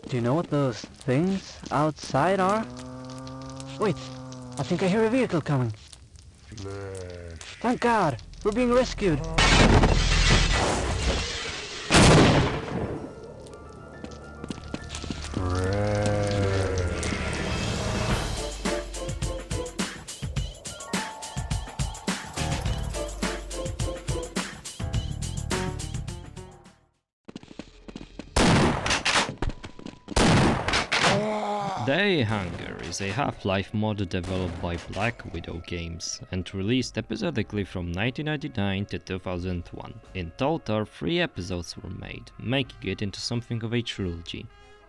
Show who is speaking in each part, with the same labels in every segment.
Speaker 1: Do you know what those things outside are? Wait, I think I hear a vehicle coming. Thank God, we're being rescued.
Speaker 2: They Hunger is a Half-Life mod developed by Black Widow Games and released episodically from 1999 to 2001. In total, 3 episodes were made, making it into something of a trilogy.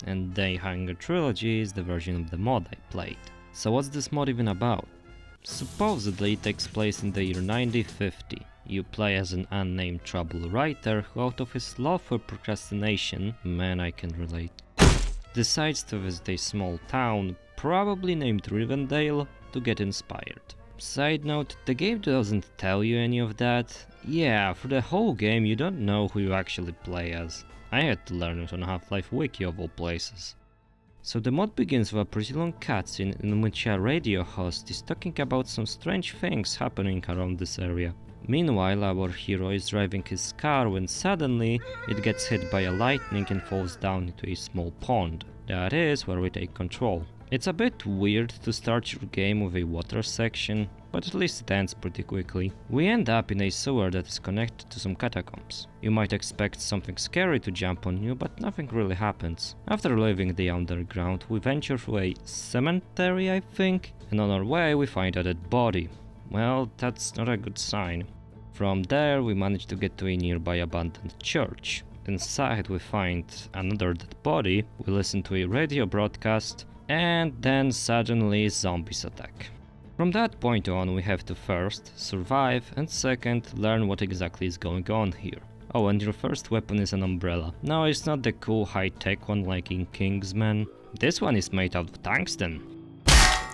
Speaker 2: And They Hunger Trilogy is the version of the mod I played. So what's this mod even about? Supposedly it takes place in the year 1950. You play as an unnamed trouble writer who, out of his love for procrastination, man I can relate, decides to visit a small town, probably named Rivendell, to get inspired. Side note, the game doesn't tell you any of that. Yeah, for the whole game you don't know who you actually play as. I had to learn it on Half-Life Wiki of all places. So the mod begins with a pretty long cutscene in which a radio host is talking about some strange things happening around this area. Meanwhile, our hero is driving his car when suddenly it gets hit by a lightning and falls down into a small pond. That is where we take control. It's a bit weird to start your game with a water section, but at least it ends pretty quickly. We end up in a sewer that is connected to some catacombs. You might expect something scary to jump on you, but nothing really happens. After leaving the underground, we venture through a cemetery, I think, and on our way we find a dead body. Well, that's not a good sign. From there we manage to get to a nearby abandoned church. Inside we find another dead body, we listen to a radio broadcast, and then suddenly zombies attack. From that point on we have to first survive and second learn what exactly is going on here. Oh, and your first weapon is an umbrella. No, it's not the cool high-tech one like in Kingsman. This one is made out of tungsten.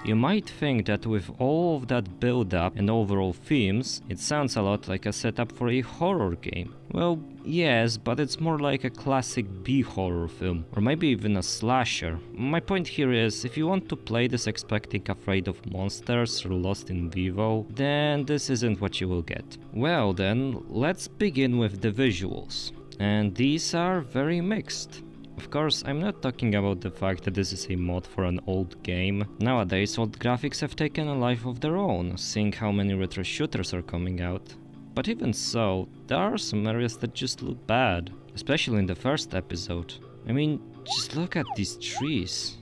Speaker 2: You might think that with all of that build-up and overall themes, it sounds a lot like a setup for a horror game. Well, yes, but it's more like a classic B-horror film, or maybe even a slasher. My point here is, if you want to play this expecting Afraid of Monsters or Lost in Vivo, then this isn't what you will get. Well then, let's begin with the visuals. And these are very mixed. Of course, I'm not talking about the fact that this is a mod for an old game. Nowadays, old graphics have taken a life of their own, seeing how many retro shooters are coming out. But even so, there are some areas that just look bad, especially in the first episode. I mean, just look at these trees.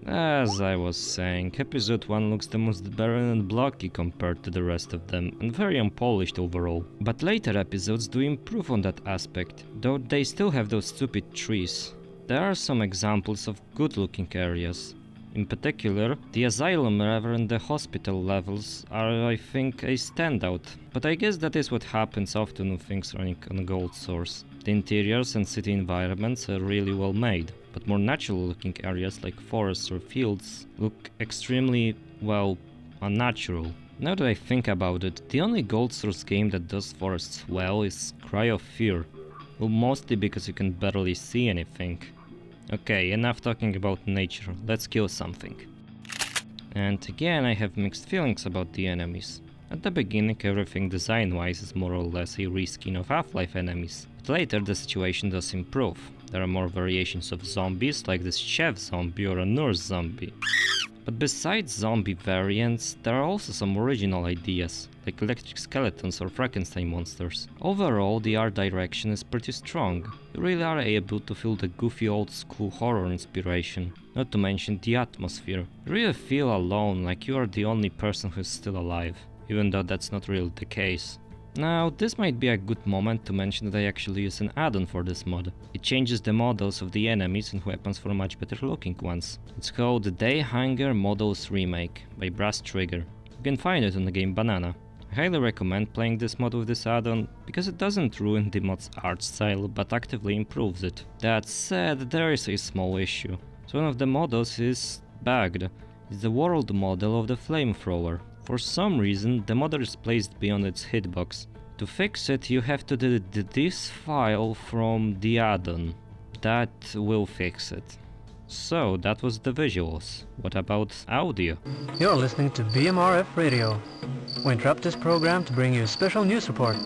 Speaker 2: As I was saying, episode 1 looks the most barren and blocky compared to the rest of them, and very unpolished overall. But later episodes do improve on that aspect, though they still have those stupid trees. There are some examples of good looking areas. In particular, the asylum rather than the hospital levels are, I think, a standout. But I guess that is what happens often with things running on a gold source. The interiors and city environments are really well made, but more natural looking areas like forests or fields look extremely, well, unnatural. Now that I think about it, the only gold source game that does forests well is Cry of Fear. Well, mostly because you can barely see anything. Okay, enough talking about nature, let's kill something. And again I have mixed feelings about the enemies. At the beginning everything design-wise is more or less a reskin of Half-Life enemies, but later the situation does improve. There are more variations of zombies, like this chef zombie or a nurse zombie. But besides zombie variants, there are also some original ideas, like electric skeletons or Frankenstein monsters. Overall, the art direction is pretty strong. You really are able to feel the goofy old school horror inspiration, not to mention the atmosphere. You really feel alone, like you are the only person who's still alive, even though that's not really the case. Now, this might be a good moment to mention that I actually use an add-on for this mod. It changes the models of the enemies and weapons for much better looking ones. It's called They Hunger Models Remake by Bruss Trigger. You can find it on the game Banana. I highly recommend playing this mod with this add-on, because it doesn't ruin the mod's art style, but actively improves it. That said, there is a small issue. So one of the models is bugged. It's the world model of the flamethrower. For some reason, the model is placed beyond its hitbox. To fix it, you have to delete this file from the add-on. That will fix it. So, that was the visuals. What about audio?
Speaker 1: You're listening to BMRF Radio. We interrupt this program to bring you a special news report.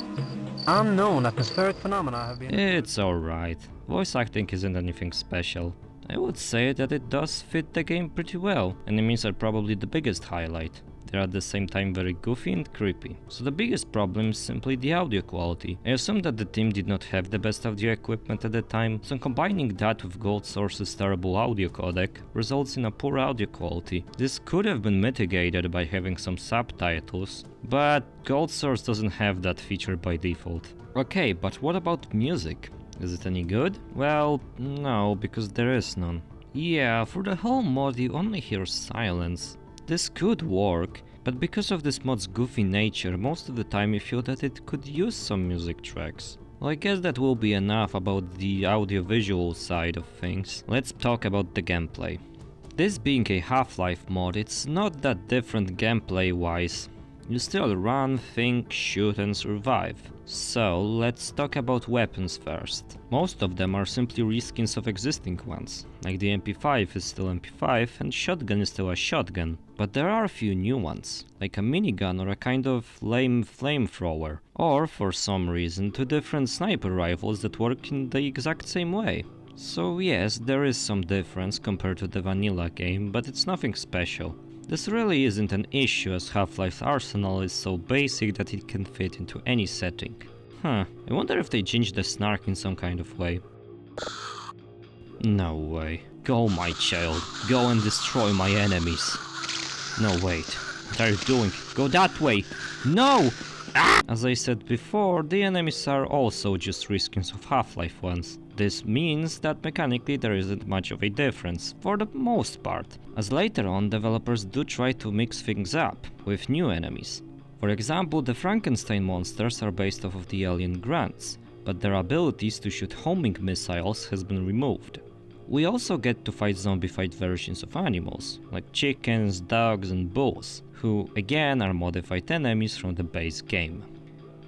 Speaker 1: Unknown atmospheric phenomena have been...
Speaker 2: It's alright. Voice acting isn't anything special. I would say that it does fit the game pretty well. Enemies are probably the biggest highlight. They're at the same time very goofy and creepy. So the biggest problem is simply the audio quality. I assume that the team did not have the best audio equipment at the time, so combining that with Gold Source's terrible audio codec results in a poor audio quality. This could have been mitigated by having some subtitles, but Gold Source doesn't have that feature by default. Okay, but what about music? Is it any good? Well, no, because there is none. Yeah, for the whole mod you only hear silence. This could work, but because of this mod's goofy nature, most of the time you feel that it could use some music tracks. Well, I guess that will be enough about the audio-visual side of things. Let's talk about the gameplay. This being a Half-Life mod, it's not that different gameplay-wise. You still run, think, shoot and survive. So, let's talk about weapons first. Most of them are simply reskins of existing ones, like the MP5 is still MP5 and shotgun is still a shotgun. But there are a few new ones, like a minigun or a kind of lame flamethrower, or for some reason 2 different sniper rifles that work in the exact same way. So yes, there is some difference compared to the vanilla game, but it's nothing special. This really isn't an issue as Half-Life's arsenal is so basic that it can fit into any setting. I wonder if they changed the snark in some kind of way. No way. Go, my child. Go and destroy my enemies. No, wait. What are you doing? Go that way! No! Ah! As I said before, the enemies are also just reskins of Half-Life ones. This means that mechanically there isn't much of a difference, for the most part, as later on developers do try to mix things up with new enemies. For example, the Frankenstein monsters are based off of the alien grunts, but their abilities to shoot homing missiles has been removed. We also get to fight zombified versions of animals, like chickens, dogs and bulls, who again are modified enemies from the base game.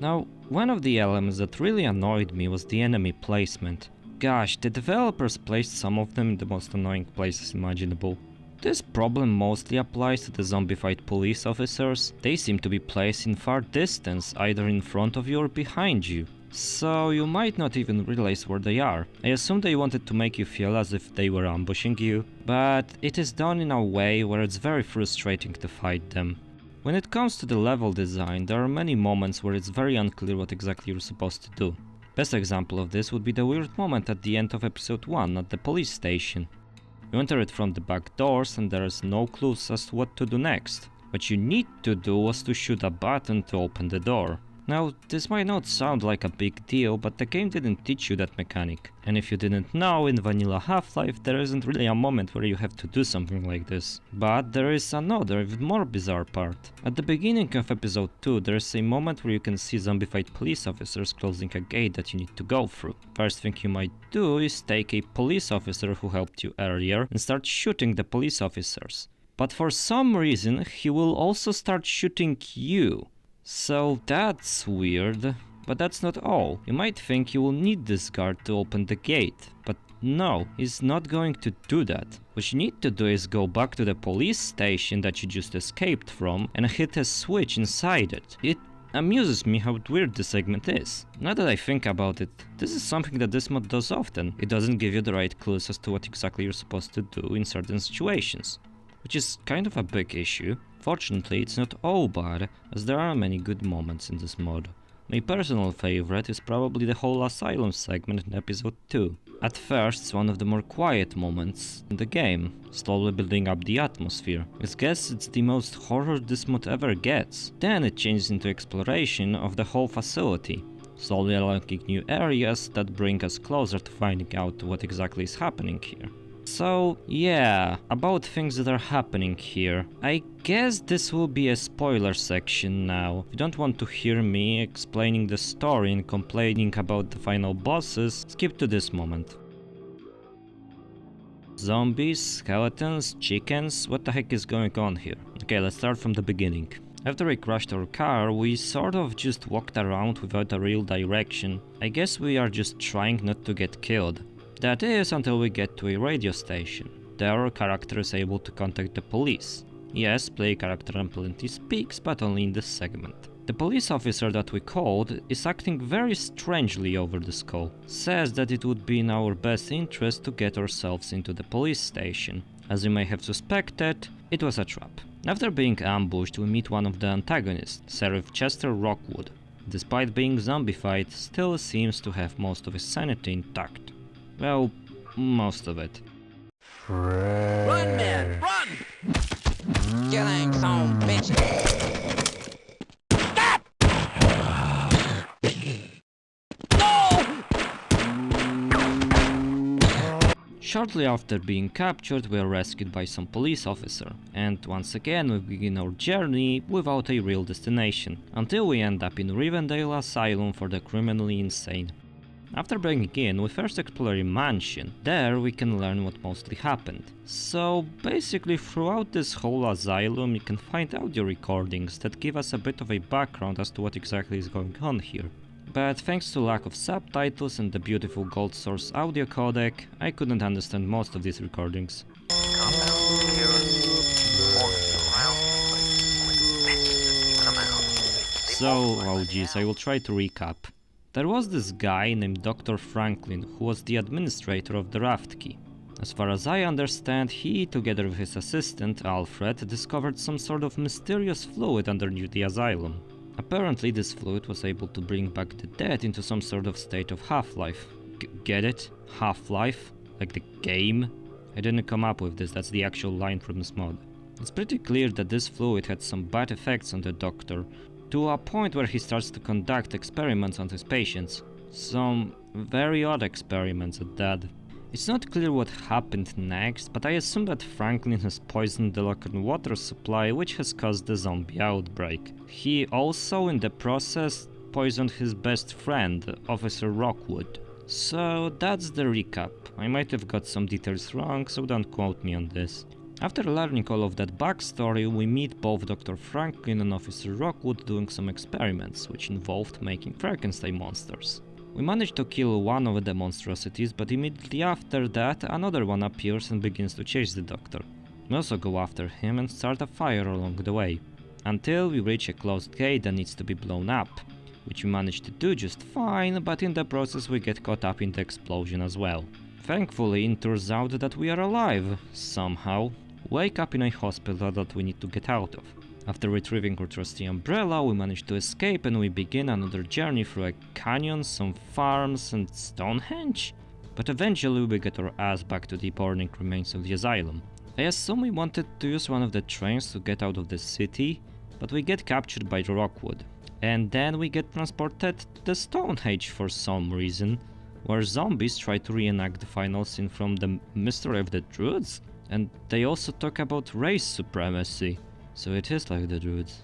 Speaker 2: Now, one of the elements that really annoyed me was the enemy placement. Gosh, the developers placed some of them in the most annoying places imaginable. This problem mostly applies to the zombified police officers. They seem to be placed in far distance, either in front of you or behind you. So you might not even realize where they are. I assume they wanted to make you feel as if they were ambushing you, but it is done in a way where it's very frustrating to fight them. When it comes to the level design, there are many moments where it's very unclear what exactly you're supposed to do. Best example of this would be the weird moment at the end of episode 1 at the police station. You enter it from the back doors and there is no clues as to what to do next. What you need to do was to shoot a button to open the door. Now, this might not sound like a big deal, but the game didn't teach you that mechanic. And if you didn't know, in vanilla Half-Life there isn't really a moment where you have to do something like this. But there is another, even more bizarre part. At the beginning of episode 2 there is a moment where you can see zombified police officers closing a gate that you need to go through. First thing you might do is take a police officer who helped you earlier and start shooting the police officers. But for some reason he will also start shooting you. So that's weird, but that's not all. You might think you will need this guard to open the gate, but no, he's not going to do that. What you need to do is go back to the police station that you just escaped from and hit a switch inside it. It amuses me how weird this segment is. Now that I think about it, this is something that this mod does often. It doesn't give you the right clues as to what exactly you're supposed to do in certain situations, which is kind of a big issue. Fortunately, it's not all bad, as there are many good moments in this mod. My personal favorite is probably the whole Asylum segment in episode 2. At first, it's one of the more quiet moments in the game, slowly building up the atmosphere. I guess it's the most horror this mod ever gets. Then it changes into exploration of the whole facility, slowly unlocking new areas that bring us closer to finding out what exactly is happening here. So yeah, about things that are happening here. I guess this will be a spoiler section now. If you don't want to hear me explaining the story and complaining about the final bosses, skip to this moment. Zombies, skeletons, chickens, what the heck is going on here? Okay, let's start from the beginning. After we crashed our car, we sort of just walked around without a real direction. I guess we are just trying not to get killed. That is, until we get to a radio station. There our character is able to contact the police. Yes, play character apparently speaks, but only in this segment. The police officer that we called is acting very strangely over this call. Says that it would be in our best interest to get ourselves into the police station. As you may have suspected, it was a trap. After being ambushed, we meet one of the antagonists, Sheriff Chester Rockwood. Despite being zombified, still seems to have most of his sanity intact. Well, most of it.
Speaker 3: Run, man, run! Killing some bitches.
Speaker 2: Shortly after being captured, we are rescued by some police officer, and once again we begin our journey without a real destination, until we end up in Rivendell Asylum for the criminally insane. After breaking in, we first explore a mansion. There we can learn what mostly happened. So basically throughout this whole asylum you can find audio recordings that give us a bit of a background as to what exactly is going on here. But thanks to lack of subtitles and the beautiful gold source audio codec, I couldn't understand most of these recordings. So, oh geez, I will try to recap. There was this guy named Dr. Franklin who was the administrator of the raft key. As far as I understand, he, together with his assistant Alfred, discovered some sort of mysterious fluid underneath the asylum. Apparently this fluid was able to bring back the dead into some sort of state of half-life. Get it? Half-life? Like the game? I didn't come up with this, that's the actual line from this mod. It's pretty clear that this fluid had some bad effects on the doctor, to a point where he starts to conduct experiments on his patients. Some very odd experiments at that. It's not clear what happened next, but I assume that Franklin has poisoned the local water supply, which has caused the zombie outbreak. He also, in the process, poisoned his best friend, Officer Rockwood. So that's the recap. I might have got some details wrong, so don't quote me on this. After learning all of that backstory, we meet both Dr. Franklin and Officer Rockwood doing some experiments, which involved making Frankenstein monsters. We manage to kill one of the monstrosities, but immediately after that another one appears and begins to chase the doctor. We also go after him and start a fire along the way, until we reach a closed gate that needs to be blown up, which we manage to do just fine, but in the process we get caught up in the explosion as well. Thankfully it turns out that we are alive, somehow. Wake up in a hospital that we need to get out of. After retrieving our trusty umbrella, we manage to escape and we begin another journey through a canyon, some farms and Stonehenge. But eventually we get our ass back to the burning remains of the asylum. I assume we wanted to use one of the trains to get out of the city, but we get captured by Rockwood. And then we get transported to the Stonehenge for some reason, where zombies try to reenact the final scene from the Mystery of the Druids, and they also talk about race supremacy. So it is like the Druids.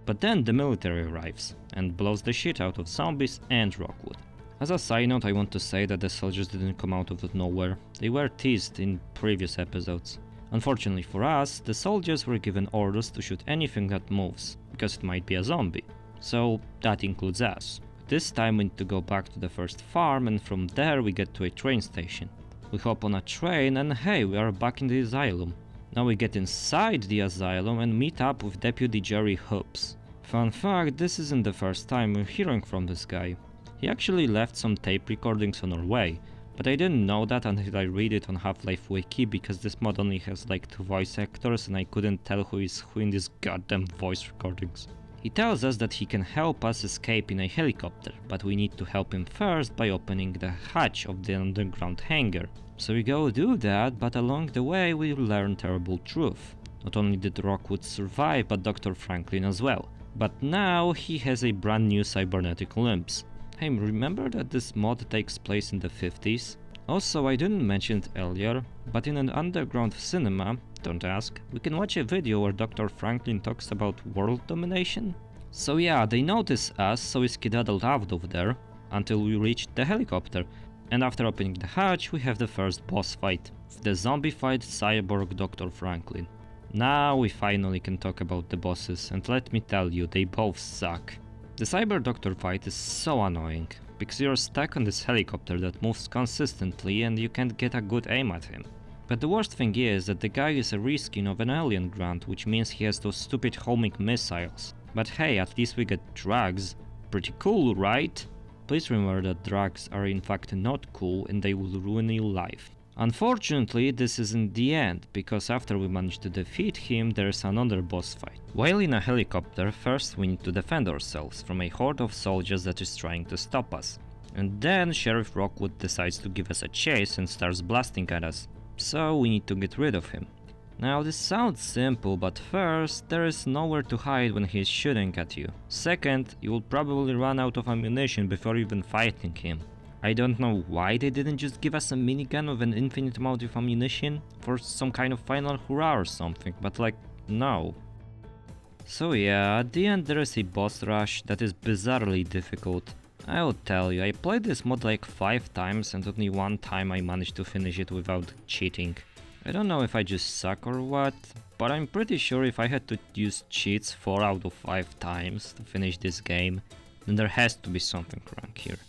Speaker 2: But then the military arrives and blows the shit out of zombies and Rockwood. As a side note, I want to say that the soldiers didn't come out of nowhere. They were teased in previous episodes. Unfortunately for us, the soldiers were given orders to shoot anything that moves, because it might be a zombie. So that includes us. This time we need to go back to the first farm, and from there we get to a train station. We hop on a train and hey, we are back in the asylum. Now we get inside the asylum and meet up with Deputy Jerry Hoops. Fun fact, this isn't the first time we're hearing from this guy. He actually left some tape recordings on our way, but I didn't know that until I read it on Half-Life Wiki, because this mod only has like 2 voice actors and I couldn't tell who is who in these goddamn voice recordings. He tells us that he can help us escape in a helicopter, but we need to help him first by opening the hatch of the underground hangar. So we go do that, but along the way we learn terrible truth. Not only did Rockwood survive, but Dr. Franklin as well. But now he has a brand new cybernetic limbs. Hey, remember that this mod takes place in the 50s? Also, I didn't mention it earlier, but in an underground cinema, don't ask, we can watch a video where Dr. Franklin talks about world domination. So yeah, they notice us, so we skedaddled out of there until we reached the helicopter. And after opening the hatch, we have the first boss fight, the zombified cyborg Dr. Franklin. Now we finally can talk about the bosses, and let me tell you, they both suck. The Cyber Doctor fight is so annoying, because you're stuck on this helicopter that moves consistently and you can't get a good aim at him. But the worst thing is that the guy is a reskin of an alien grunt, which means he has those stupid homing missiles. But hey, at least we get drugs. Pretty cool, right? Please remember that drugs are in fact not cool and they will ruin your life. Unfortunately, this isn't the end, because after we manage to defeat him, there's another boss fight. While in a helicopter, first we need to defend ourselves from a horde of soldiers that is trying to stop us. And then Sheriff Rockwood decides to give us a chase and starts blasting at us. So we need to get rid of him. Now this sounds simple, but first, there is nowhere to hide when he is shooting at you. Second, you will probably run out of ammunition before even fighting him. I don't know why they didn't just give us a minigun with an infinite amount of ammunition for some kind of final hurrah or something, but like, no. So yeah, at the end there is a boss rush that is bizarrely difficult. I will tell you, I played this mod like 5 times and only one time I managed to finish it without cheating. I don't know if I just suck or what, but I'm pretty sure if I had to use cheats 4 out of 5 times to finish this game, then there has to be something wrong here.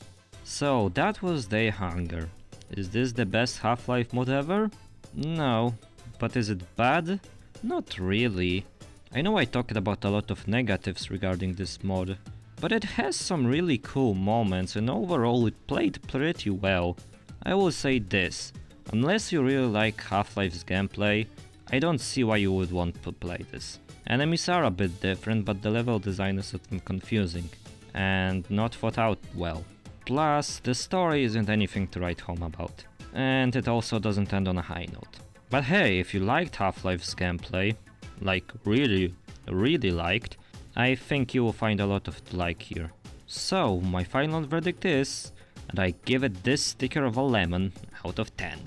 Speaker 2: So that was They Hunger. Is this the best Half-Life mod ever? No. But is it bad? Not really. I know I talked about a lot of negatives regarding this mod, but it has some really cool moments and overall it played pretty well. I will say this, unless you really like Half-Life's gameplay, I don't see why you would want to play this. Enemies are a bit different, but the level design is often confusing and not thought out well. Plus, the story isn't anything to write home about, and it also doesn't end on a high note. But hey, if you liked Half-Life's gameplay, like really liked, I think you will find a lot of to like here. So, my final verdict is, and I give it this sticker of a lemon out of 10.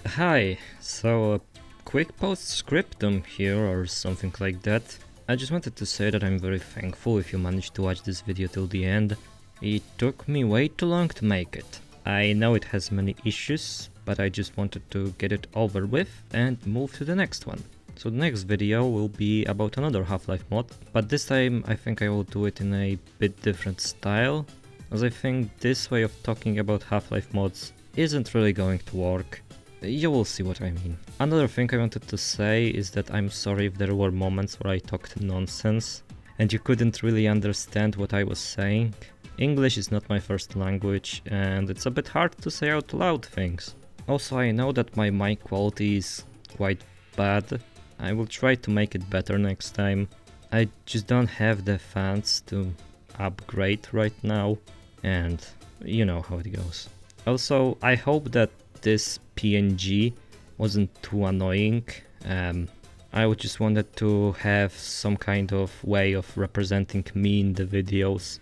Speaker 2: Hi, so quick postscriptum here or something like that. I just wanted to say that I'm very thankful if you managed to watch this video till the end. It took me way too long to make it. I know it has many issues, but I just wanted to get it over with and move to the next one. So the next video will be about another Half-Life mod, but this time I think I will do it in a bit different style, as I think this way of talking about Half-Life mods isn't really going to work. You will see what I mean. Another thing I wanted to say is that I'm sorry if there were moments where I talked nonsense and you couldn't really understand what I was saying. English is not my first language and it's a bit hard to say out loud things. Also, I know that my mic quality is quite bad. I will try to make it better next time. I just don't have the funds to upgrade right now and you know how it goes. Also, I hope that this PNG wasn't too annoying. I just wanted to have some kind of way of representing me in the videos.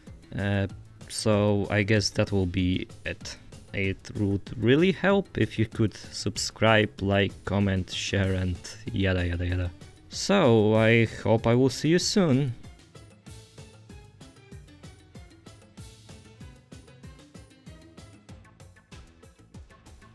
Speaker 2: So I guess that will be it. It would really help if you could subscribe, like, comment, share and yada yada yada. So I hope I will see you soon.